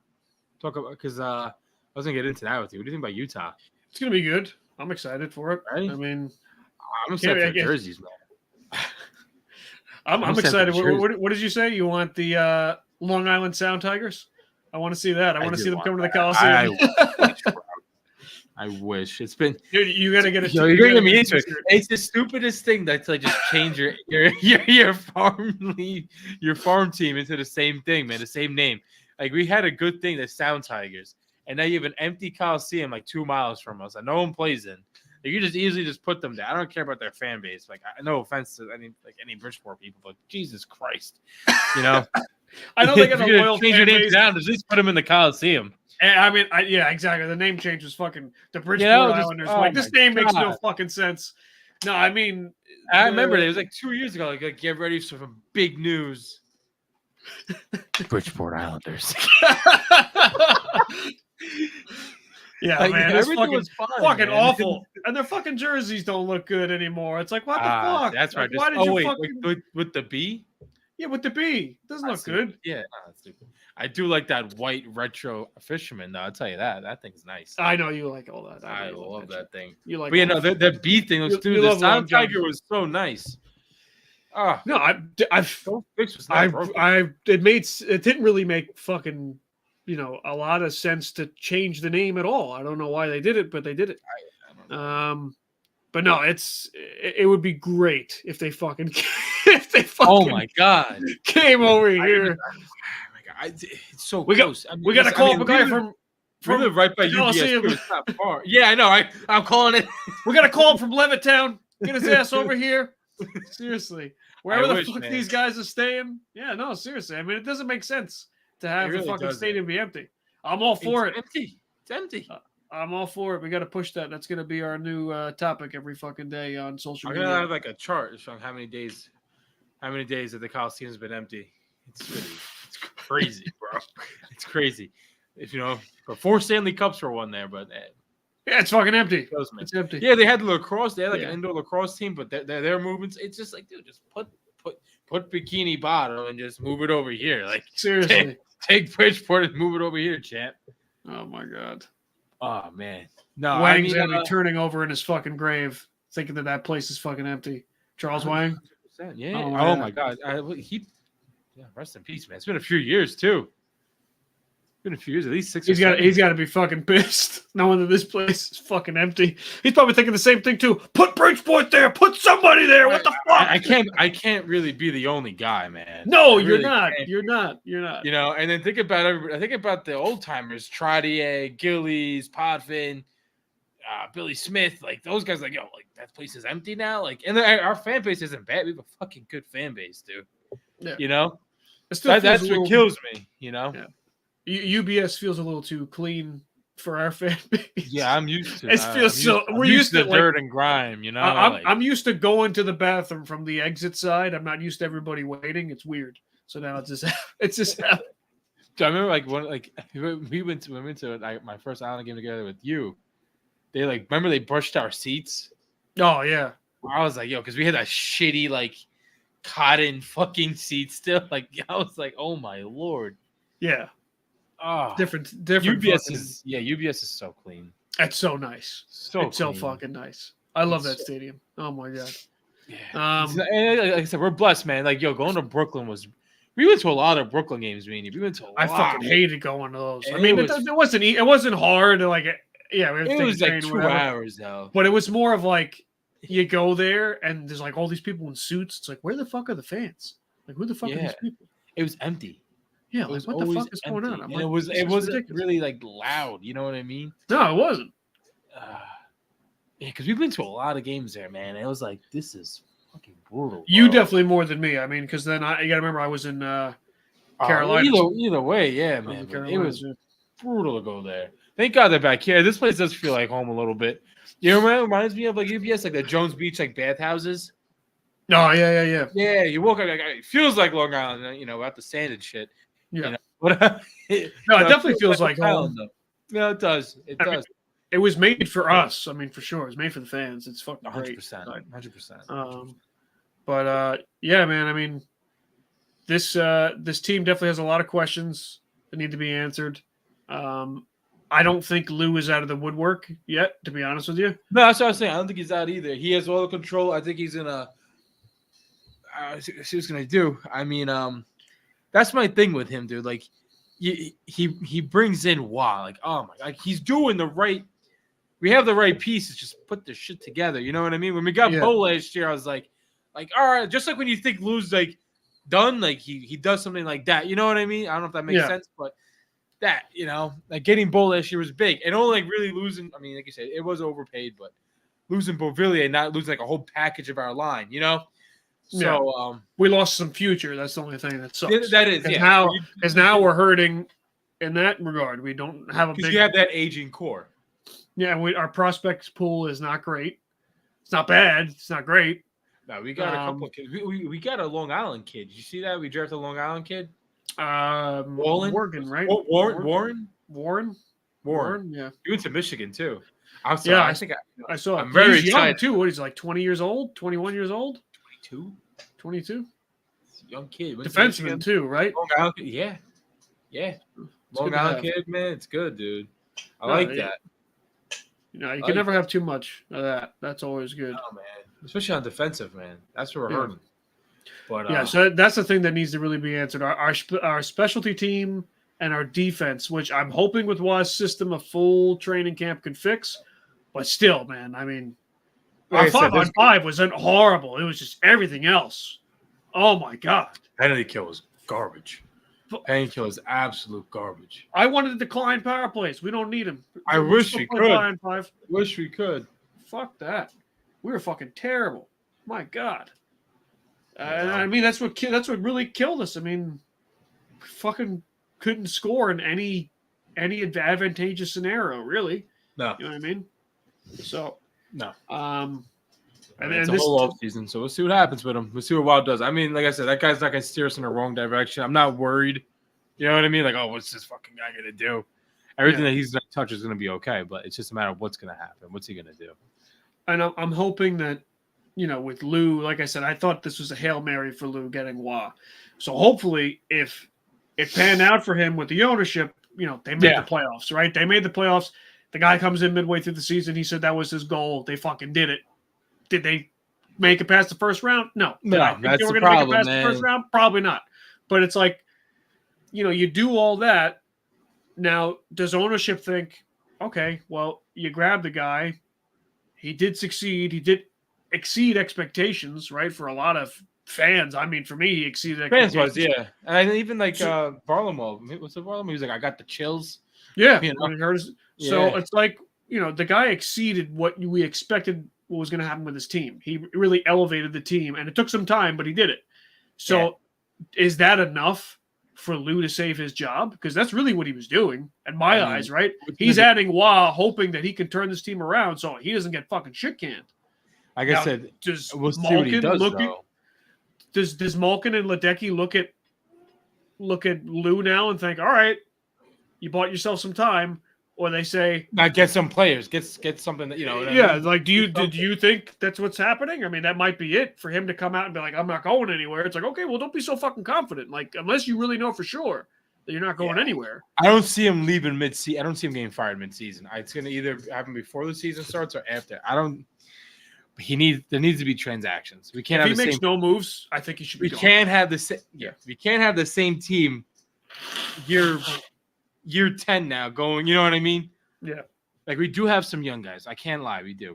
Talk about because I was gonna get into that with you. What do you think about Utah? It's gonna be good. I'm excited for it. Right? I mean, I'm excited for the jerseys, man. I'm excited. What did you say? You want the Long Island Sound Tigers? I want to see that. I want to see them come to the Coliseum. I wish. It's been. Dude, you gotta get it. You're gonna get me into it. It's the stupidest thing that's like just change your farm team into the same thing, man. The same name. Like we had a good thing, the Sound Tigers, and now you have an empty Coliseum like 2 miles from us that no one plays in. Like, you just easily just put them there. I don't care about their fan base. Like, no offense to any Bridgeport people, but Jesus Christ, you know. I know they got a loyal change your name down. At least put them in the Coliseum. I mean, yeah, exactly. The name change was fucking the Bridgeport Islanders. This name makes no fucking sense. No, I mean, I remember it was like 2 years ago. Like get ready for some big news. Bridgeport Islanders. Yeah, like, man, it's fucking awful. And their fucking jerseys don't look good anymore. It's like, what the fuck? That's right. Why did you fucking... with the B? Yeah, with the B. It doesn't look good. Yeah, that's stupid. I do like that white retro fisherman, though. I'll tell you that. That thing's nice. I know you like all that. I love that thing. You like, but you know, the beat thing was too. The Sound Tiger was so nice. No, it didn't really make fucking, a lot of sense to change the name at all. I don't know why they did it, but they did it. I don't know. But no, it would be great if they fucking oh my god came over here. It's so close. We got to call up a guy from right by UBS. It's not far. Yeah, I know. I'm calling it. We got to call him from Levittown. Get his ass over here. Seriously. Wherever the fuck these guys are staying. Yeah, no, seriously. I mean, it doesn't make sense to have the fucking stadium be empty. I'm all for it. It's empty. I'm all for it. We got to push that. That's going to be our new topic every fucking day on social media. I'm going to have like a chart showing how many days that the Coliseum's been empty. It's crazy, bro. It's crazy. But 4 Stanley Cups were won there, but yeah, it's fucking empty. It's empty. Yeah, they had lacrosse. They had an indoor lacrosse team, but their movements. It's just like, dude, just put Bikini Bottom and just move it over here. Like, seriously, take Bridgeport and move it over here, champ. Oh my god. Oh man, no. Wang's gonna be turning over in his fucking grave, thinking that place is fucking empty. Charles Wang. Yeah. Oh my god. Rest in peace, man. It's been a few years too. Been a few years, at least 6 He's got to be fucking pissed knowing that this place is fucking empty. He's probably thinking the same thing too. Put Bridgeport there. Put somebody there. What the fuck? I can't really be the only guy, man. No, you're not. You're not. And then think about everybody. I think about the old timers: Trottier, Gillies, Potvin, Billy Smith. Like those guys. Like, yo, like that place is empty now. Like, and our fan base isn't bad. We have a fucking good fan base, dude. Yeah. That's what kills me. Yeah. UBS feels a little too clean for our fan base. Yeah, I'm used to. We're used to dirt and grime. I'm used to going to the bathroom from the exit side. I'm not used to everybody waiting. It's weird. So now it's just happened. I remember we went to my first Island game together with you. They remember they brushed our seats. Oh yeah. I was like, yo, because we had that shitty cotton fucking seat still. Like I was like, oh my lord. Yeah. Oh, different. UBS is so clean. It's so nice. So fucking nice. I love that stadium. Oh my god. Yeah. Like I said, we're blessed, man. Like, yo, going to Brooklyn we went to a lot of Brooklyn games, man. We went to a lot. I fucking hated going to those. I mean, it wasn't hard. We it was like 2 hours though. But it was more of you go there and there's all these people in suits. It's like, where the fuck are the fans? Like, who the fuck are these people? It was empty. Yeah, what the fuck is going on? And it wasn't really loud. You know what I mean? No, it wasn't. Yeah, because we've been to a lot of games there, man. It was like, this is fucking brutal. Bro. You definitely more than me. I mean, because then you got to remember I was in Carolina. Either way, yeah, man. It was brutal to go there. Thank God they're back here. This place does feel like home a little bit. You know what it reminds me of? UBS, the Jones Beach bathhouses. Oh yeah. Yeah, you walk out, it feels like Long Island, without the sand and shit. Yeah. It definitely feels like home. No, it does. It does. It was made for us. I mean, for sure. It was made for the fans. It's fucking 100%. 100%. But yeah, man. I mean, this team definitely has a lot of questions that need to be answered. I don't think Lou is out of the woodwork yet, to be honest with you. No, that's what I was saying. I don't think he's out either. He has all the control. I think he's gonna see what he's gonna do. I mean, that's my thing with him, dude. He brings in oh my god, he's doing the right. We have the right pieces. Just put this shit together. You know what I mean? When we got Bo last year, I was like, all right. Just like when you think Lou's done, he does something like that. You know what I mean? I don't know if that makes sense, but that getting Bo last year was big, and only really losing. I mean, like you said, it was overpaid, but losing Beauvillier, not losing a whole package of our line. So we lost some future. That's the only thing that sucks. That is, because now we're hurting in that regard. We don't have a big. You have that aging core. Yeah, our prospects pool is not great. It's not bad. It's not great. No, we got a couple of kids. We got a Long Island kid. Did you see that? We drafted a Long Island kid. Morgan, right? Warren. Yeah, He went to Michigan too. I think I saw. I'm very excited young too. What is he, 20 years old? 21 years old? 22. Young kid. Defenseman too, right? Yeah. Yeah. It's Long good to Island have. kid, man. It's good, dude. I No, like it- that. You know, you I can like never have too much of that. That's always good. Oh, man. Especially on defensive, man. That's where we're Yeah. hurting. But Yeah, so that's the thing that needs to really be answered. Our specialty team and our defense, which I'm hoping with Waz's system, a full training camp can fix. But still, man, I mean, like our I said, 5-on-5 wasn't horrible. It was just everything else. Oh my god, penalty kill was garbage. But- Penalty kill is absolute garbage. I wanted to decline power plays. We don't need them. I wish we could. 5-on-5. Wish we could. Fuck that. We were fucking terrible. My god. And Yeah. I mean, that's what really killed us. I mean, we fucking couldn't score in any advantageous scenario, really. No. You know what I mean? So No. And it's then a whole off season, so we'll see what happens with him. We'll see what Wild does. I mean, like I said, that guy's not gonna steer us in the wrong direction. I'm not worried. You know what I mean? Like, oh, what's this fucking guy gonna do? Everything that he's gonna touch is gonna be okay, but it's just a matter of what's gonna happen. What's he gonna do? And I'm hoping that, you know, with Lou, like I said, I thought this was a Hail Mary for Lou getting Wah. So hopefully, if it panned out for him with the ownership, you know, they made the playoffs, right? They made the playoffs. The guy comes in midway through the season. He said that was his goal. They fucking did it. Did they make it past the first round? No. No, that's they were the going to make problem, it past man. the first round? Probably not. But it's like, you know, you do all that. Now, does ownership think, okay, well, you grab the guy. He did succeed. He did exceed expectations, right? For a lot of fans. I mean, for me, he exceeded expectations. Fans was, yeah. And even like Varlamov, what's the Varlamov? He was like, I got the chills. Yeah. You know? When it hurts. So it's like, you know, the guy exceeded what we expected what was going to happen with his team. He really elevated the team, and it took some time, but he did it. So is that enough for Lou to save his job? Because that's really what he was doing, in my eyes, right? He's adding Wah, hoping that he can turn this team around so he doesn't get fucking shit canned. Like I said, does we'll see what he does, does Malkin and Ledecky look at Lou now and think, all right, you bought yourself some time? Or they say, now get some players, get something that, you know. Yeah, I mean? Like, did you think that's what's happening? I mean, that might be it for him to come out and be like, I'm not going anywhere. It's like, okay, well, don't be so fucking confident. Like, unless you really know for sure that you're not going anywhere. I don't see him leaving mid-season. I don't see him getting fired mid-season. It's going to either happen before the season starts or after. There needs to be transactions. We can't. If he makes no moves, I think he should be. We can't have the same. Yeah, we can't have the same team. Year 10 now going, you know what I mean? Yeah. Like, we do have some young guys. I can't lie. We do. I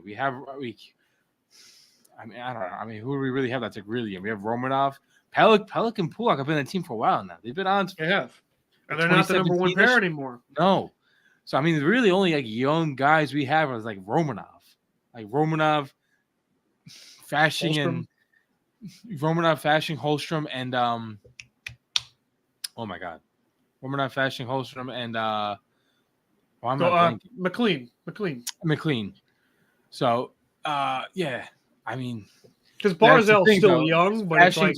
mean, I don't know. I mean, who do we really have that's like really young? We have Romanov. Pellick and Pulak have been on the team for a while now. They've been on. They have. And they're not the number one pair anymore. No. So, I mean, really only like young guys we have is like Romanov. Like Romanov, Fasching, Holstrom, and oh my God. Romanov, Fasching, Holstrom, and McLean. So, yeah. I mean, because Barzell's still young, but it's like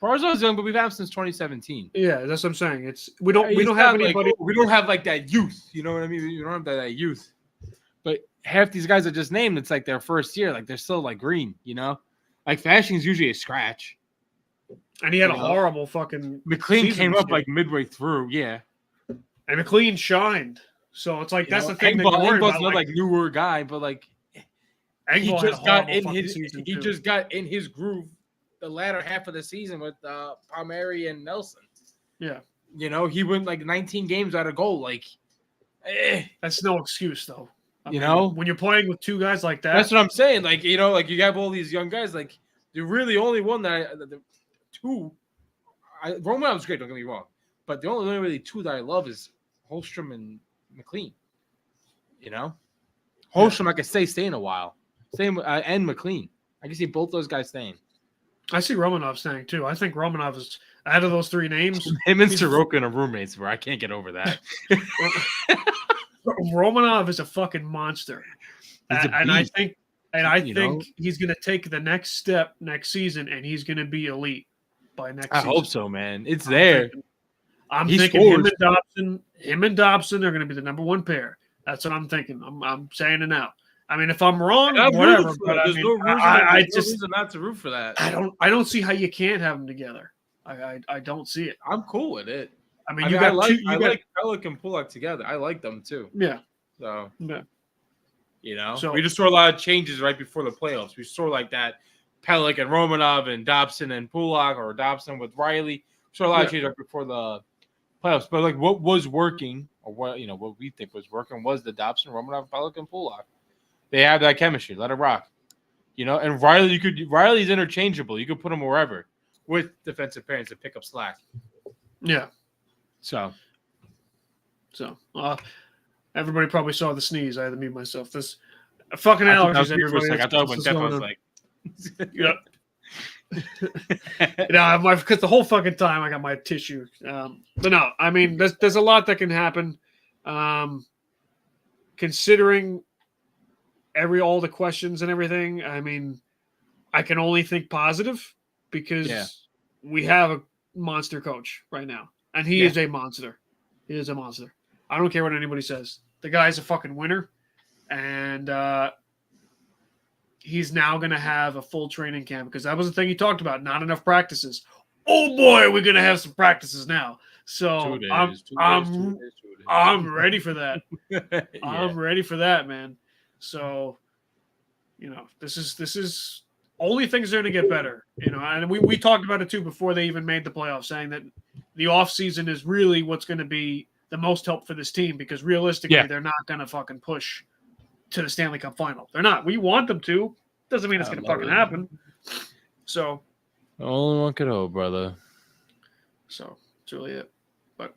Barzell's young, but we've had him since 2017. Yeah, that's what I'm saying. We don't have anybody. Like, we don't have like that youth. You know what I mean? We don't have that youth. But half these guys are just named. It's like their first year. Like they're still like green. You know, like Fasching's usually a scratch. And he had a horrible fucking. McLean came up like midway through. Yeah, and McLean shined. So it's like that's the thing that you worry about. Not like newer guy, but like. He just got in his groove the latter half of the season with Palmieri and Nelson. Yeah. You know, he went like 19 games out of goal. Like, that's no excuse, though. I mean, know, when you're playing with two guys like that. That's what I'm saying. Like, you know, like you have all these young guys. Like, the really only one Romanov was great, don't get me wrong. But the only really two that I love is Holstrom and McLean. You know? Holstrom, I could staying a while. Same and McLean. I can see both those guys staying. I see Romanov staying too. I think Romanov is out of those three names. Him and Sorokin are roommates, bro. I can't get over that. Romanov is a fucking monster, and I think he's going to take the next step next season, and he's going to be elite by next season. I hope so, man. It's there. I'm thinking him and Dobson are going to be the number one pair. That's what I'm thinking. I'm saying it now. I mean, if I'm wrong, whatever. But there's no reason not to root for that. I don't see how you can't have them together. I don't see it. I'm cool with it. I mean, I like Pellick and Pulak together. I like them too. Yeah. So yeah. So we just saw a lot of changes right before the playoffs. We saw like that Pellick and Romanov and Dobson and Pulak, or Dobson with Riley. We saw a lot of changes right before the playoffs. But like what was working, or what we think was working, was the Dobson, Romanov, Pellick, and Pulak. They have that chemistry. Let it rock. And Riley's interchangeable. You could put him wherever with defensive pairings to pick up slack. Yeah. So everybody probably saw the sneeze. I had to mute myself. This fucking allergies, everybody. I thought when Steph was like, yep. Because the whole fucking time I got my tissue. But no, I mean, there's a lot that can happen. Considering all the questions and everything, I mean, I can only think positive because we have a monster coach right now, and he is a monster. He is a monster. I don't care what anybody says. The guy's a fucking winner, and he's now going to have a full training camp, because that was the thing he talked about. Not enough practices. Oh boy, we're going to have some practices now. So I'm ready for that. I'm ready for that, man. So, this is only things are going to get better, and we talked about it too before they even made the playoffs, saying that the offseason is really what's going to be the most help for this team, because realistically, they're not going to fucking push to the Stanley Cup final. They're not. We want them to. Doesn't mean it's going to fucking happen. So. Only one could hope, brother. So, that's really it. But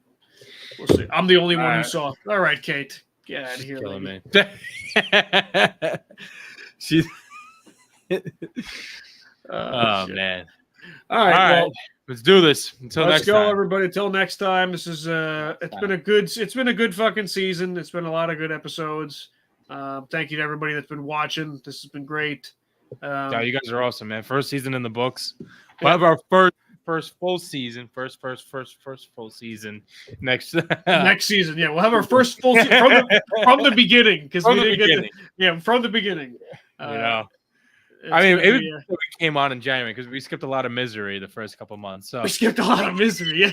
we'll see. I'm the only one who saw. All right, Kate. Get out of here. Killing me. Oh, man. All right. Well, let's do this. Until next time. Let's go, everybody. Until next time. This is it's been a good fucking season. It's been a lot of good episodes. Thank you to everybody that's been watching. This has been great. You guys are awesome, man. First season in the books. We'll have our first full season. First full season next season. Yeah, we'll have our first full season from the beginning, because we didn't get from the beginning. I mean, maybe we came on in January because we skipped a lot of misery the first couple months. So we skipped a lot of misery. Yeah,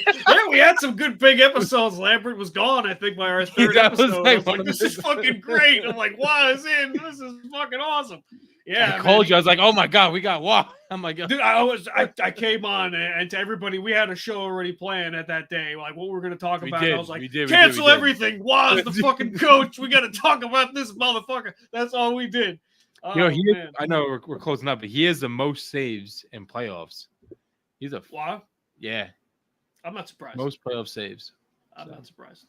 we had some good big episodes. Lambert was gone, I think, by our third episode. I was like, this is fucking great. I'm like, wow, is in. This is fucking awesome. Yeah, I called you. I was like, oh my god, we got wow. I'm like, dude, I came on, and to everybody, we had a show already planned at that day, like what we're going to talk about. And I was like, cancel everything. Waz the fucking coach. We got to talk about this motherfucker. That's all we did. I know we're closing up, but he has the most saves in playoffs. He's a wow. Yeah, I'm not surprised. Most playoff saves. I'm not surprised.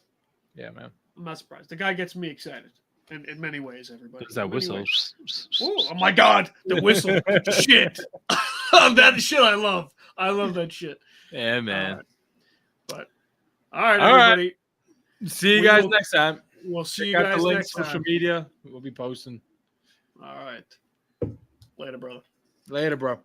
Yeah, man. I'm not surprised. The guy gets me excited in many ways. Everybody. There's that whistle. Oh my god, the whistle! Shit, that shit I love. I love that shit. Yeah, man. But all right, everybody. See you guys next time. We'll see you guys next time. Social media. We'll be posting. All right. Later, brother. Later, bro.